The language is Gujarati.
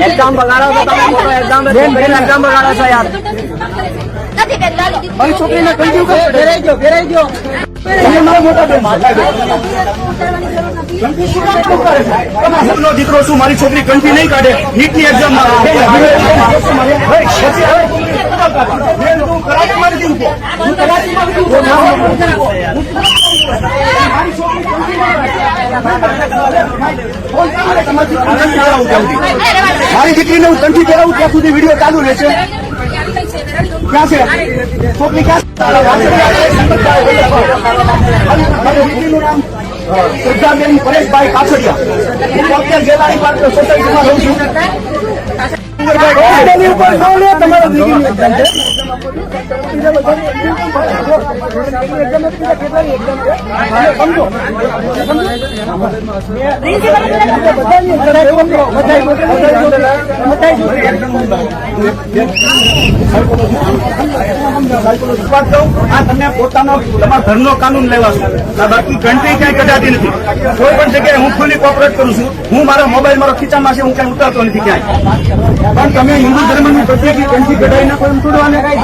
એક્ઝામ બગાડો તો તમે મોટો એક્ઝામ બગાડો છો યાર. મારી છોકરીને કહી દઉં ઘેરાઈ ગયો દીકરો શું મારી છોકરી કંઠી નહીં કાઢે નીટની એક્ઝામ મારી દીકરીને હું કંઠી કરાવું ત્યાં સુધી વિડીયો ચાલુ રહેશે. ક્યાં છે છોકરી? ક્યાં દીકરીનું નામ શ્રદ્ધાબેન પરેશભાઈ કાછડિયા. હું અત્યારે ગેલારી પાર્ક સોસાયટીમાં રહું છું. તમારા દીકરીની એક્ઝામ છે. આ તમે પોતાનો તમારા ઘરનો કાનૂન લેવા છો. બાકી ઘંટી ક્યાંય કઢાતી નથી. કોઈ પણ જગ્યાએ હું ફૂલી કોપરેટ કરું છું. હું મારો મોબાઈલ મારો ખીચામાં છે, હું ક્યાંય ઉતારતો નથી ક્યાંય. પણ તમે હિન્દુ ધર્મની પ્રત્યેક ઘંટી કઢાઈ નાખો એમ છોડવાને કઈ